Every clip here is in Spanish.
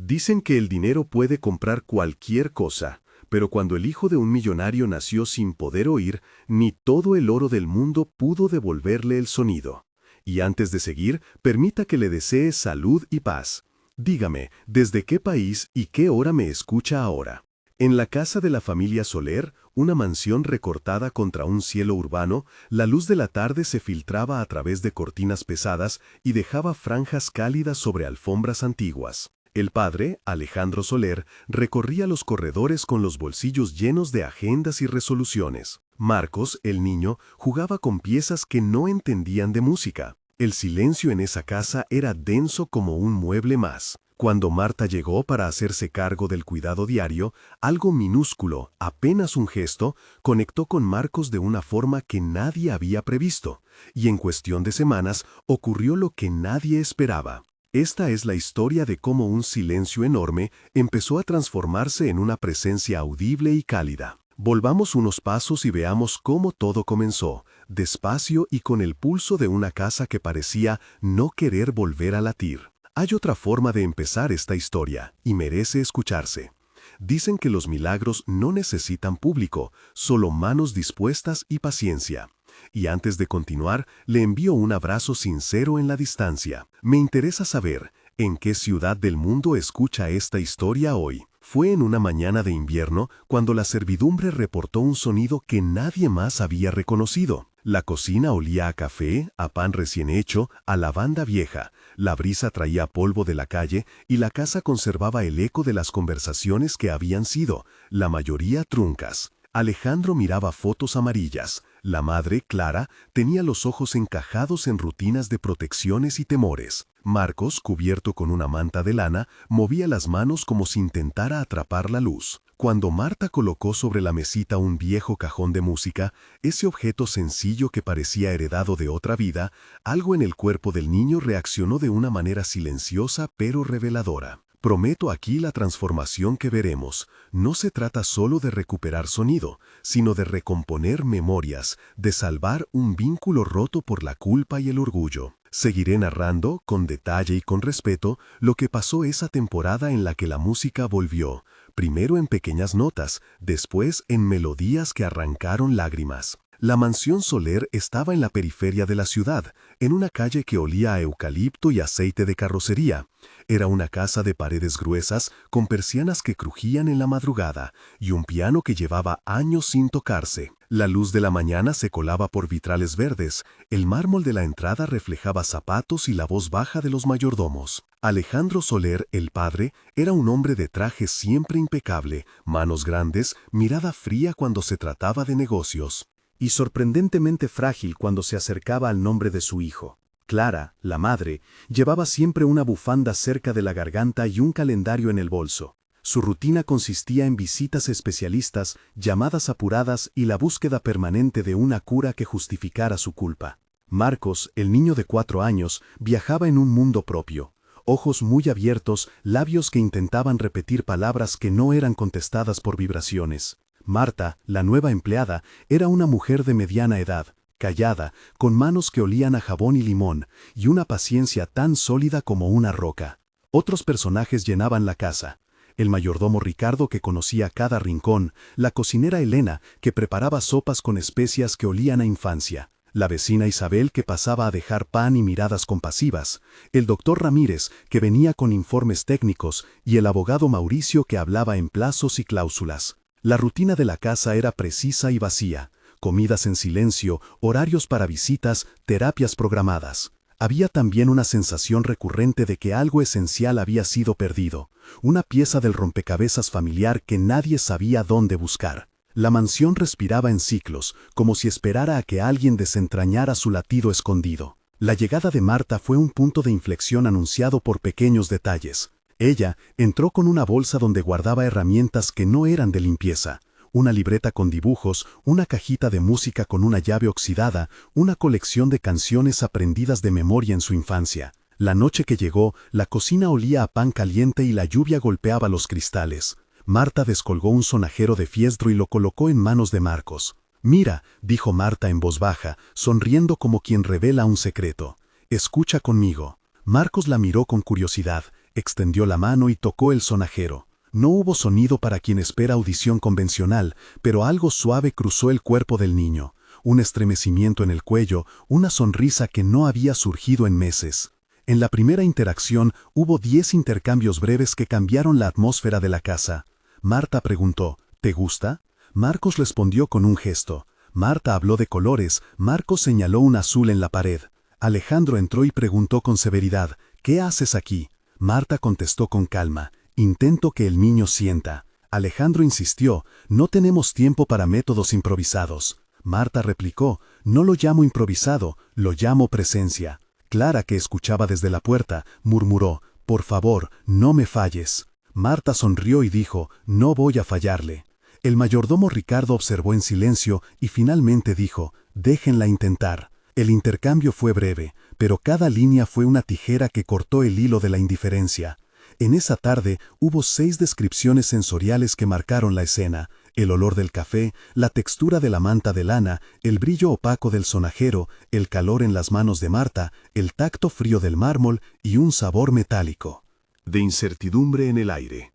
Dicen que el dinero puede comprar cualquier cosa, pero cuando el hijo de un millonario nació sin poder oír, ni todo el oro del mundo pudo devolverle el sonido. Y antes de seguir, permita que le desee salud y paz. Dígame, ¿desde qué país y qué hora me escucha ahora? En la casa de la familia Soler, una mansión recortada contra un cielo urbano, la luz de la tarde se filtraba a través de cortinas pesadas y dejaba franjas cálidas sobre alfombras antiguas. El padre, Alejandro Soler, recorría los corredores con los bolsillos llenos de agendas y resoluciones. Marcos, el niño, jugaba con piezas que no entendían de música. El silencio en esa casa era denso como un mueble más. Cuando Marta llegó para hacerse cargo del cuidado diario, algo minúsculo, apenas un gesto, conectó con Marcos de una forma que nadie había previsto, y en cuestión de semanas ocurrió lo que nadie esperaba. Esta es la historia de cómo un silencio enorme empezó a transformarse en una presencia audible y cálida. Volvamos unos pasos y veamos cómo todo comenzó, despacio y con el pulso de una casa que parecía no querer volver a latir. Hay otra forma de empezar esta historia, y merece escucharse. Dicen que los milagros no necesitan público, solo manos dispuestas y paciencia. Y antes de continuar, le envío un abrazo sincero en la distancia. Me interesa saber, ¿en qué ciudad del mundo escucha esta historia hoy? Fue en una mañana de invierno cuando la servidumbre reportó un sonido que nadie más había reconocido. La cocina olía a café, a pan recién hecho, a lavanda vieja. La brisa traía polvo de la calle y la casa conservaba el eco de las conversaciones que habían sido, la mayoría truncas. Alejandro miraba fotos amarillas. La madre, Clara, tenía los ojos encajados en rutinas de protecciones y temores. Marcos, cubierto con una manta de lana, movía las manos como si intentara atrapar la luz. Cuando Marta colocó sobre la mesita un viejo cajón de música, ese objeto sencillo que parecía heredado de otra vida, algo en el cuerpo del niño reaccionó de una manera silenciosa pero reveladora. Prometo aquí la transformación que veremos. No se trata solo de recuperar sonido, sino de recomponer memorias, de salvar un vínculo roto por la culpa y el orgullo. Seguiré narrando, con detalle y con respeto, lo que pasó esa temporada en la que la música volvió, primero en pequeñas notas, después en melodías que arrancaron lágrimas. La mansión Soler estaba en la periferia de la ciudad, en una calle que olía a eucalipto y aceite de carrocería. Era una casa de paredes gruesas, con persianas que crujían en la madrugada, y un piano que llevaba años sin tocarse. La luz de la mañana se colaba por vitrales verdes, el mármol de la entrada reflejaba zapatos y la voz baja de los mayordomos. Alejandro Soler, el padre, era un hombre de traje siempre impecable, manos grandes, mirada fría cuando se trataba de negocios. Y sorprendentemente frágil cuando se acercaba al nombre de su hijo. Clara, la madre, llevaba siempre una bufanda cerca de la garganta y un calendario en el bolso. Su rutina consistía en visitas especialistas, llamadas apuradas y la búsqueda permanente de una cura que justificara su culpa. Marcos, el niño de 4 años, viajaba en un mundo propio. Ojos muy abiertos, labios que intentaban repetir palabras que no eran contestadas por vibraciones. Marta, la nueva empleada, era una mujer de mediana edad, callada, con manos que olían a jabón y limón, y una paciencia tan sólida como una roca. Otros personajes llenaban la casa. El mayordomo Ricardo, que conocía cada rincón, la cocinera Elena, que preparaba sopas con especias que olían a infancia, la vecina Isabel, que pasaba a dejar pan y miradas compasivas, el doctor Ramírez, que venía con informes técnicos, y el abogado Mauricio, que hablaba en plazos y cláusulas. La rutina de la casa era precisa y vacía, comidas en silencio, horarios para visitas, terapias programadas. Había también una sensación recurrente de que algo esencial había sido perdido, una pieza del rompecabezas familiar que nadie sabía dónde buscar. La mansión respiraba en ciclos, como si esperara a que alguien desentrañara su latido escondido. La llegada de Marta fue un punto de inflexión anunciado por pequeños detalles. Ella entró con una bolsa donde guardaba herramientas que no eran de limpieza, una libreta con dibujos, una cajita de música con una llave oxidada, una colección de canciones aprendidas de memoria en su infancia. La noche que llegó, la cocina olía a pan caliente y la lluvia golpeaba los cristales. Marta descolgó un sonajero de fieltro y lo colocó en manos de Marcos. «Mira», dijo Marta en voz baja, sonriendo como quien revela un secreto. «Escucha conmigo». Marcos la miró con curiosidad. extendió la mano y tocó el sonajero. No hubo sonido para quien espera audición convencional, pero algo suave cruzó el cuerpo del niño. Un estremecimiento en el cuello, una sonrisa que no había surgido en meses. En la primera interacción hubo 10 intercambios breves que cambiaron la atmósfera de la casa. Marta preguntó, ¿te gusta? Marcos respondió con un gesto. Marta habló de colores, Marcos señaló un azul en la pared. Alejandro entró y preguntó con severidad, ¿qué haces aquí? Marta contestó con calma, intento que el niño sienta. Alejandro insistió, no tenemos tiempo para métodos improvisados. Marta replicó, no lo llamo improvisado, lo llamo presencia. Clara, que escuchaba desde la puerta, murmuró, por favor, no me falles. Marta sonrió y dijo, no voy a fallarle. El mayordomo Ricardo observó en silencio y finalmente dijo, déjenla intentar. El intercambio fue breve, pero cada línea fue una tijera que cortó el hilo de la indiferencia. En esa tarde hubo 6 descripciones sensoriales que marcaron la escena: el olor del café, la textura de la manta de lana, el brillo opaco del sonajero, el calor en las manos de Marta, el tacto frío del mármol y un sabor metálico. De incertidumbre en el aire.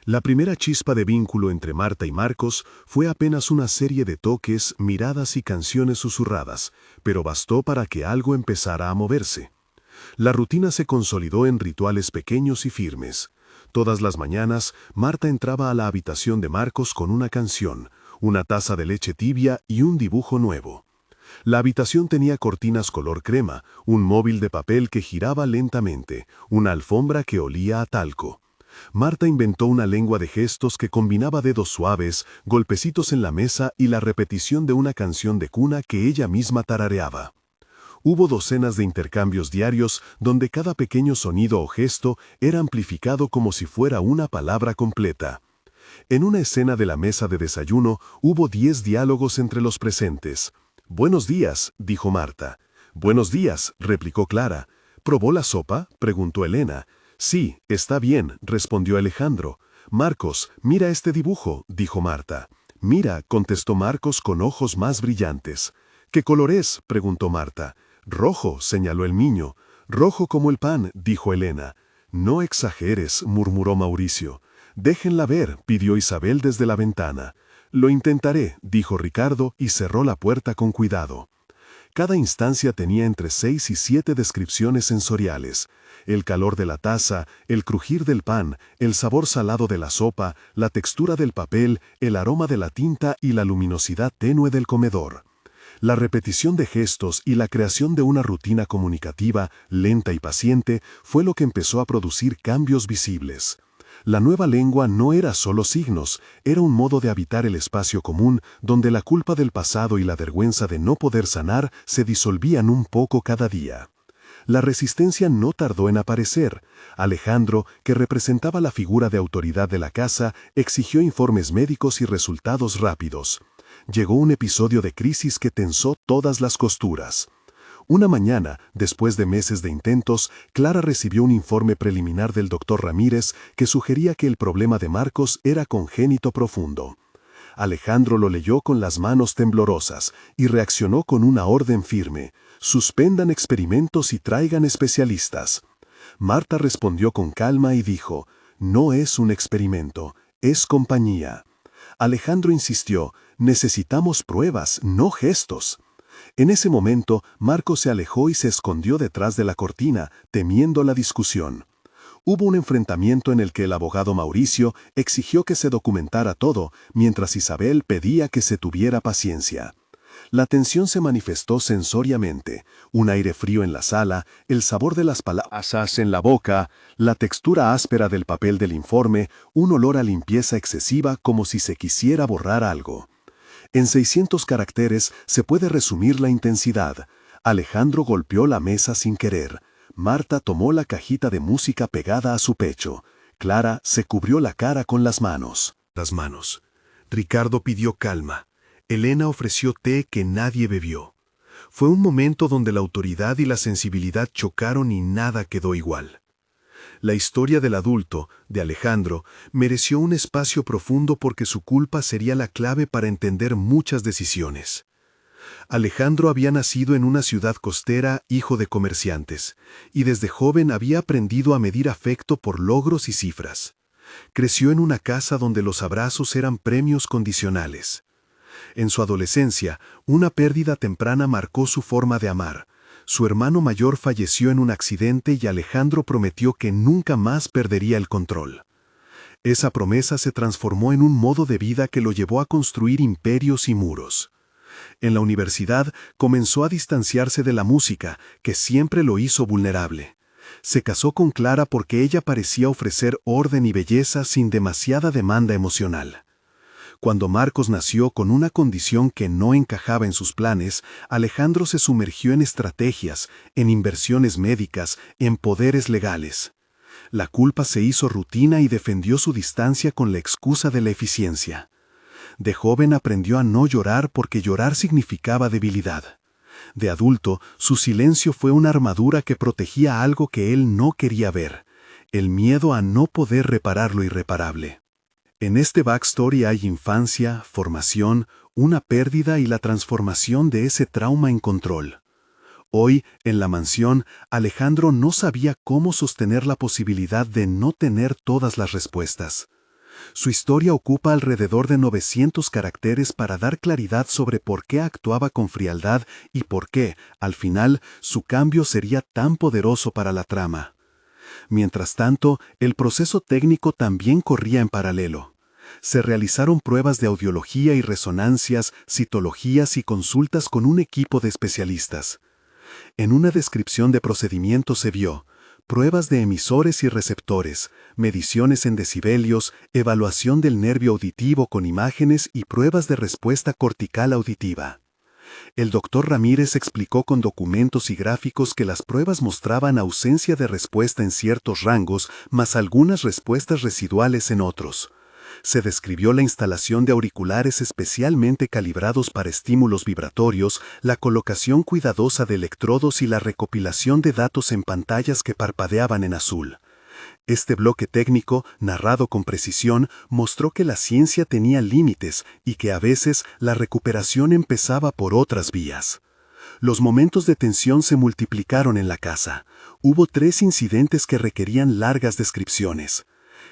La primera chispa de vínculo entre Marta y Marcos fue apenas una serie de toques, miradas y canciones susurradas, pero bastó para que algo empezara a moverse. La rutina se consolidó en rituales pequeños y firmes. Todas las mañanas, Marta entraba a la habitación de Marcos con una canción, una taza de leche tibia y un dibujo nuevo. La habitación tenía cortinas color crema, un móvil de papel que giraba lentamente, una alfombra que olía a talco. Marta inventó una lengua de gestos que combinaba dedos suaves, golpecitos en la mesa y la repetición de una canción de cuna que ella misma tarareaba. Hubo docenas de intercambios diarios donde cada pequeño sonido o gesto era amplificado como si fuera una palabra completa. En una escena de la mesa de desayuno hubo 10 diálogos entre los presentes. «Buenos días», dijo Marta. «Buenos días», replicó Clara. «¿Probó la sopa?», preguntó Elena. «Sí, está bien», respondió Alejandro. «Marcos, mira este dibujo», dijo Marta. «Mira», contestó Marcos con ojos más brillantes. «¿Qué color es?», preguntó Marta. «Rojo», señaló el niño. «Rojo como el pan», dijo Elena. «No exageres», murmuró Mauricio. «Déjenla ver», pidió Isabel desde la ventana. «Lo intentaré», dijo Ricardo y cerró la puerta con cuidado. Cada instancia tenía entre 6 y 7 descripciones sensoriales. El calor de la taza, el crujir del pan, el sabor salado de la sopa, la textura del papel, el aroma de la tinta y la luminosidad tenue del comedor. La repetición de gestos y la creación de una rutina comunicativa, lenta y paciente, fue lo que empezó a producir cambios visibles. La nueva lengua no era solo signos, era un modo de habitar el espacio común donde la culpa del pasado y la vergüenza de no poder sanar se disolvían un poco cada día. La resistencia no tardó en aparecer. Alejandro, que representaba la figura de autoridad de la casa, exigió informes médicos y resultados rápidos. Llegó un episodio de crisis que tensó todas las costuras. Una mañana, después de meses de intentos, Clara recibió un informe preliminar del doctor Ramírez que sugería que el problema de Marcos era congénito profundo. Alejandro lo leyó con las manos temblorosas y reaccionó con una orden firme: suspendan experimentos y traigan especialistas. Marta respondió con calma y dijo: no es un experimento, es compañía. Alejandro insistió: necesitamos pruebas, no gestos. En ese momento, Marcos se alejó y se escondió detrás de la cortina, temiendo la discusión. Hubo un enfrentamiento en el que el abogado Mauricio exigió que se documentara todo, mientras Isabel pedía que se tuviera paciencia. La tensión se manifestó sensoriamente: un aire frío en la sala, el sabor de las palabras en la boca, la textura áspera del papel del informe, un olor a limpieza excesiva como si se quisiera borrar algo. En 600 caracteres se puede resumir la intensidad. Alejandro golpeó la mesa sin querer. Marta tomó la cajita de música pegada a su pecho. Clara se cubrió la cara con las manos. Ricardo pidió calma. Elena ofreció té que nadie bebió. Fue un momento donde la autoridad y la sensibilidad chocaron y nada quedó igual. La historia del adulto, de Alejandro, mereció un espacio profundo porque su culpa sería la clave para entender muchas decisiones. Alejandro había nacido en una ciudad costera, hijo de comerciantes, y desde joven había aprendido a medir afecto por logros y cifras. Creció en una casa donde los abrazos eran premios condicionales. En su adolescencia, una pérdida temprana marcó su forma de amar. Su hermano mayor falleció en un accidente y Alejandro prometió que nunca más perdería el control. Esa promesa se transformó en un modo de vida que lo llevó a construir imperios y muros. En la universidad comenzó a distanciarse de la música, que siempre lo hizo vulnerable. Se casó con Clara porque ella parecía ofrecer orden y belleza sin demasiada demanda emocional. Cuando Marcos nació con una condición que no encajaba en sus planes, Alejandro se sumergió en estrategias, en inversiones médicas, en poderes legales. La culpa se hizo rutina y defendió su distancia con la excusa de la eficiencia. De joven aprendió a no llorar porque llorar significaba debilidad. De adulto, su silencio fue una armadura que protegía algo que él no quería ver: el miedo a no poder reparar lo irreparable. En este backstory hay infancia, formación, una pérdida y la transformación de ese trauma en control. Hoy, en la mansión, Alejandro no sabía cómo sostener la posibilidad de no tener todas las respuestas. Su historia ocupa alrededor de 900 caracteres para dar claridad sobre por qué actuaba con frialdad y por qué, al final, su cambio sería tan poderoso para la trama. Mientras tanto, el proceso técnico también corría en paralelo. Se realizaron pruebas de audiología y resonancias, citologías y consultas con un equipo de especialistas. En una descripción de procedimiento se vio pruebas de emisores y receptores, mediciones en decibelios, evaluación del nervio auditivo con imágenes y pruebas de respuesta cortical auditiva. El doctor Ramírez explicó con documentos y gráficos que las pruebas mostraban ausencia de respuesta en ciertos rangos, más algunas respuestas residuales en otros. Se describió la instalación de auriculares especialmente calibrados para estímulos vibratorios, la colocación cuidadosa de electrodos y la recopilación de datos en pantallas que parpadeaban en azul. Este bloque técnico, narrado con precisión, mostró que la ciencia tenía límites y que a veces la recuperación empezaba por otras vías. Los momentos de tensión se multiplicaron en la casa. Hubo 3 incidentes que requerían largas descripciones.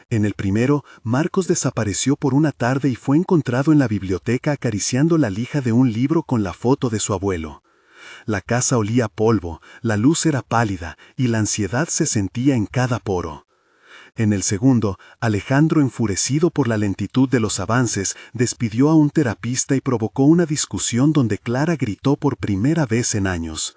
En el primero, Marcos desapareció por una tarde y fue encontrado en la biblioteca acariciando la lija de un libro con la foto de su abuelo. La casa olía a polvo, la luz era pálida y la ansiedad se sentía en cada poro. En el segundo, Alejandro, enfurecido por la lentitud de los avances, despidió a un terapista y provocó una discusión donde Clara gritó por primera vez en años.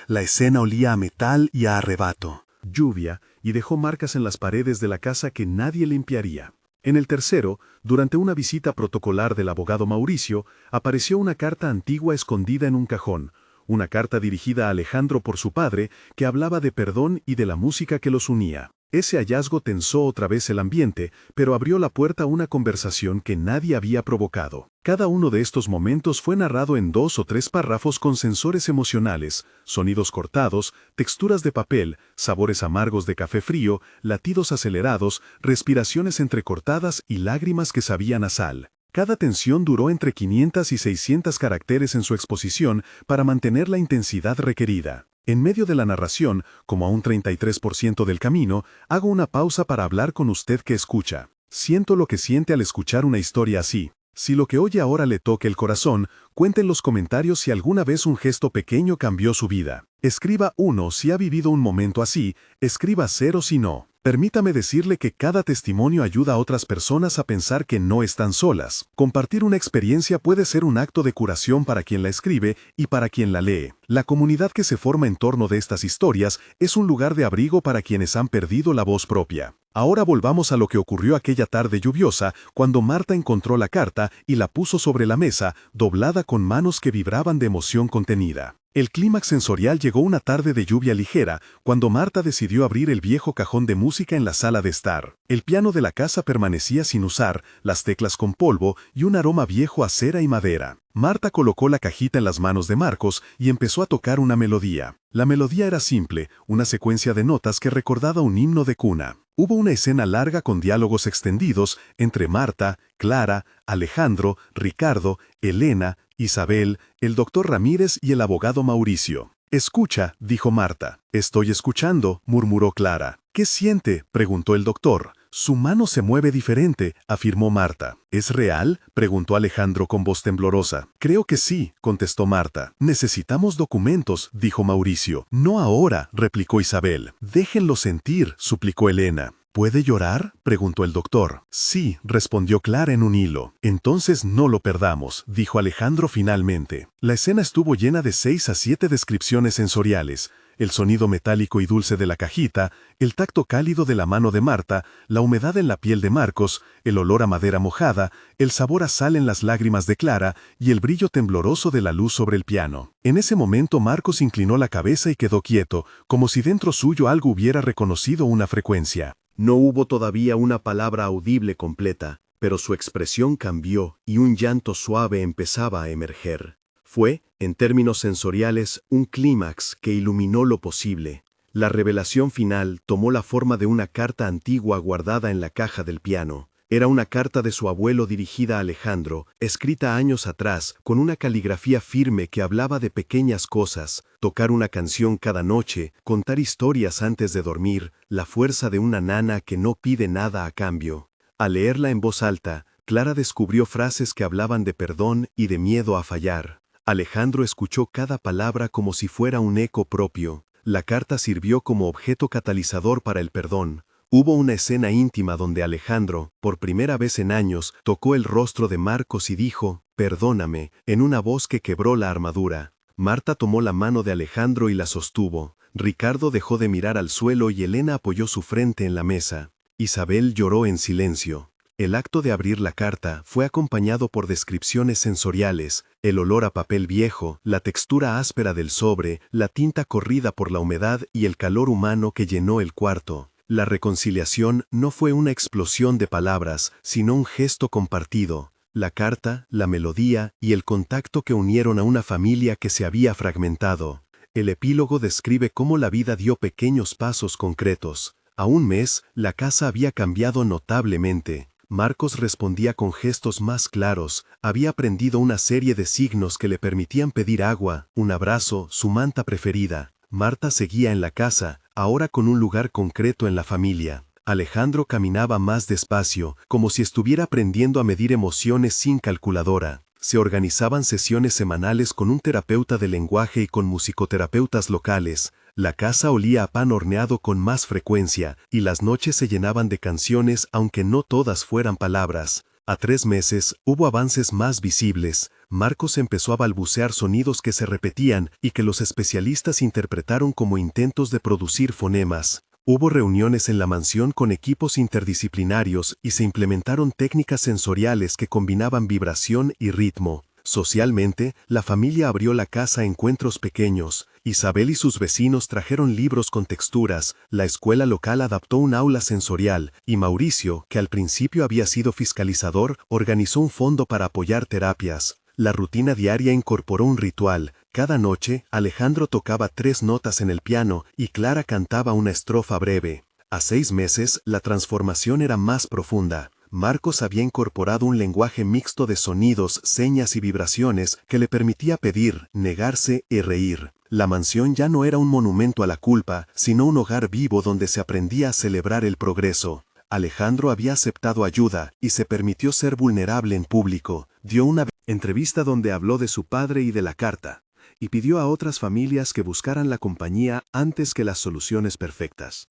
La escena olía a metal y a arrebato. Lluvia, y dejó marcas en las paredes de la casa que nadie limpiaría. En el tercero, durante una visita protocolar del abogado Mauricio, apareció una carta antigua escondida en un cajón, una carta dirigida a Alejandro por su padre, que hablaba de perdón y de la música que los unía. Ese hallazgo tensó otra vez el ambiente, pero abrió la puerta a una conversación que nadie había provocado. Cada uno de estos momentos fue narrado en 2 o 3 párrafos con sensores emocionales, sonidos cortados, texturas de papel, sabores amargos de café frío, latidos acelerados, respiraciones entrecortadas y lágrimas que sabían a sal. Cada tensión duró entre 500 y 600 caracteres en su exposición para mantener la intensidad requerida. En medio de la narración, como a un 33% del camino, hago una pausa para hablar con usted que escucha. Siento lo que siente al escuchar una historia así. Si lo que oye ahora le toca el corazón, cuente en los comentarios si alguna vez un gesto pequeño cambió su vida. Escriba 1 si ha vivido un momento así, escriba 0 si no. Permítame decirle que cada testimonio ayuda a otras personas a pensar que no están solas. Compartir una experiencia puede ser un acto de curación para quien la escribe y para quien la lee. La comunidad que se forma en torno de estas historias es un lugar de abrigo para quienes han perdido la voz propia. Ahora volvamos a lo que ocurrió aquella tarde lluviosa, cuando Marta encontró la carta y la puso sobre la mesa, doblada con manos que vibraban de emoción contenida. El clímax sensorial llegó una tarde de lluvia ligera, cuando Marta decidió abrir el viejo cajón de música en la sala de estar. El piano de la casa permanecía sin usar, las teclas con polvo y un aroma viejo a cera y madera. Marta colocó la cajita en las manos de Marcos y empezó a tocar una melodía. La melodía era simple, una secuencia de notas que recordaba un himno de cuna. Hubo una escena larga con diálogos extendidos entre Marta, Clara, Alejandro, Ricardo, Elena, Isabel, el doctor Ramírez y el abogado Mauricio. «Escucha», dijo Marta. «Estoy escuchando», murmuró Clara. «¿Qué siente?», preguntó el doctor. «Su mano se mueve diferente», afirmó Marta. «¿Es real?», preguntó Alejandro con voz temblorosa. «Creo que sí», contestó Marta. «Necesitamos documentos», dijo Mauricio. «No ahora», replicó Isabel. «Déjenlo sentir», suplicó Elena. «¿Puede llorar?», preguntó el doctor. «Sí», respondió Clara en un hilo. «Entonces no lo perdamos», dijo Alejandro finalmente. La escena estuvo llena de 6 a 7 descripciones sensoriales. El sonido metálico y dulce de la cajita, el tacto cálido de la mano de Marta, la humedad en la piel de Marcos, el olor a madera mojada, el sabor a sal en las lágrimas de Clara y el brillo tembloroso de la luz sobre el piano. En ese momento Marcos inclinó la cabeza y quedó quieto, como si dentro suyo algo hubiera reconocido una frecuencia. No hubo todavía una palabra audible completa, pero su expresión cambió y un llanto suave empezaba a emerger. Fue, en términos sensoriales, un clímax que iluminó lo posible. La revelación final tomó la forma de una carta antigua guardada en la caja del piano. Era una carta de su abuelo dirigida a Alejandro, escrita años atrás, con una caligrafía firme que hablaba de pequeñas cosas, tocar una canción cada noche, contar historias antes de dormir, la fuerza de una nana que no pide nada a cambio. Al leerla en voz alta, Clara descubrió frases que hablaban de perdón y de miedo a fallar. Alejandro escuchó cada palabra como si fuera un eco propio. La carta sirvió como objeto catalizador para el perdón. Hubo una escena íntima donde Alejandro, por primera vez en años, tocó el rostro de Marcos y dijo, «Perdóname», en una voz que quebró la armadura. Marta tomó la mano de Alejandro y la sostuvo. Ricardo dejó de mirar al suelo y Elena apoyó su frente en la mesa. Isabel lloró en silencio. El acto de abrir la carta fue acompañado por descripciones sensoriales, el olor a papel viejo, la textura áspera del sobre, la tinta corrida por la humedad y el calor humano que llenó el cuarto. La reconciliación no fue una explosión de palabras, sino un gesto compartido. La carta, la melodía y el contacto que unieron a una familia que se había fragmentado. El epílogo describe cómo la vida dio pequeños pasos concretos. A un mes, la casa había cambiado notablemente. Marcos respondía con gestos más claros, había aprendido una serie de signos que le permitían pedir agua, un abrazo, su manta preferida. Marta seguía en la casa, ahora con un lugar concreto en la familia. Alejandro caminaba más despacio, como si estuviera aprendiendo a medir emociones sin calculadora. Se organizaban sesiones semanales con un terapeuta de lenguaje y con musicoterapeutas locales. La casa olía a pan horneado con más frecuencia, y las noches se llenaban de canciones aunque no todas fueran palabras. A 3 meses, hubo avances más visibles. Marcos empezó a balbucear sonidos que se repetían y que los especialistas interpretaron como intentos de producir fonemas. Hubo reuniones en la mansión con equipos interdisciplinarios y se implementaron técnicas sensoriales que combinaban vibración y ritmo. Socialmente, la familia abrió la casa a encuentros pequeños. Isabel y sus vecinos trajeron libros con texturas, la escuela local adaptó un aula sensorial, y Mauricio, que al principio había sido fiscalizador, organizó un fondo para apoyar terapias. La rutina diaria incorporó un ritual. Cada noche, Alejandro tocaba 3 notas en el piano y Clara cantaba una estrofa breve. A 6 meses, la transformación era más profunda. Marcos había incorporado un lenguaje mixto de sonidos, señas y vibraciones que le permitía pedir, negarse y reír. La mansión ya no era un monumento a la culpa, sino un hogar vivo donde se aprendía a celebrar el progreso. Alejandro había aceptado ayuda y se permitió ser vulnerable en público. Dio una entrevista donde habló de su padre y de la carta, y pidió a otras familias que buscaran la compañía antes que las soluciones perfectas.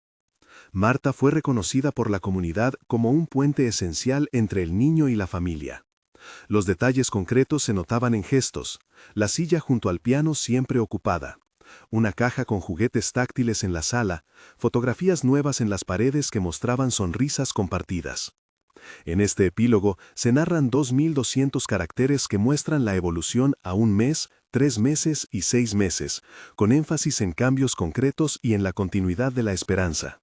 Marta fue reconocida por la comunidad como un puente esencial entre el niño y la familia. Los detalles concretos se notaban en gestos, la silla junto al piano siempre ocupada, una caja con juguetes táctiles en la sala, fotografías nuevas en las paredes que mostraban sonrisas compartidas. En este epílogo se narran 2.200 caracteres que muestran la evolución a 1 mes, 3 meses y 6 meses, con énfasis en cambios concretos y en la continuidad de la esperanza.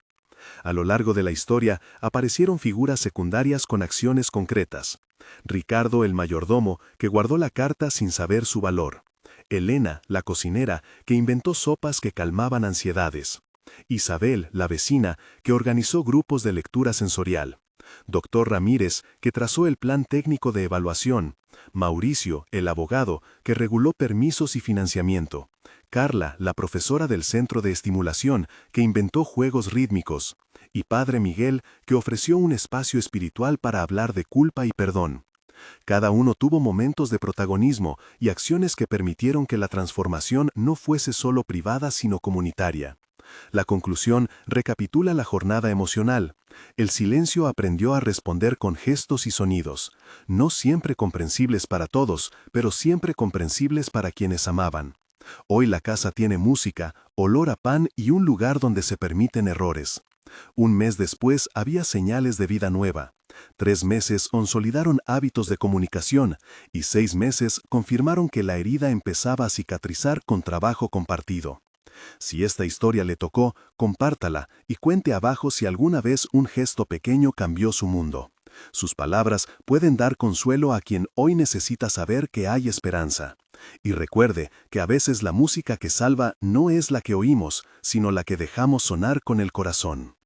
A lo largo de la historia aparecieron figuras secundarias con acciones concretas. Ricardo, el mayordomo, que guardó la carta sin saber su valor. Elena, la cocinera, que inventó sopas que calmaban ansiedades. Isabel, la vecina, que organizó grupos de lectura sensorial. Doctor Ramírez, que trazó el plan técnico de evaluación, Mauricio, el abogado, que reguló permisos y financiamiento, Carla, la profesora del centro de estimulación, que inventó juegos rítmicos, y Padre Miguel, que ofreció un espacio espiritual para hablar de culpa y perdón. Cada uno tuvo momentos de protagonismo y acciones que permitieron que la transformación no fuese solo privada sino comunitaria. La conclusión recapitula la jornada emocional. El silencio aprendió a responder con gestos y sonidos, no siempre comprensibles para todos, pero siempre comprensibles para quienes amaban. Hoy la casa tiene música, olor a pan y un lugar donde se permiten errores. Un mes después había señales de vida nueva. 3 meses consolidaron hábitos de comunicación y 6 meses confirmaron que la herida empezaba a cicatrizar con trabajo compartido. Si esta historia le tocó, compártala y cuente abajo si alguna vez un gesto pequeño cambió su mundo. Sus palabras pueden dar consuelo a quien hoy necesita saber que hay esperanza. Y recuerde que a veces la música que salva no es la que oímos, sino la que dejamos sonar con el corazón.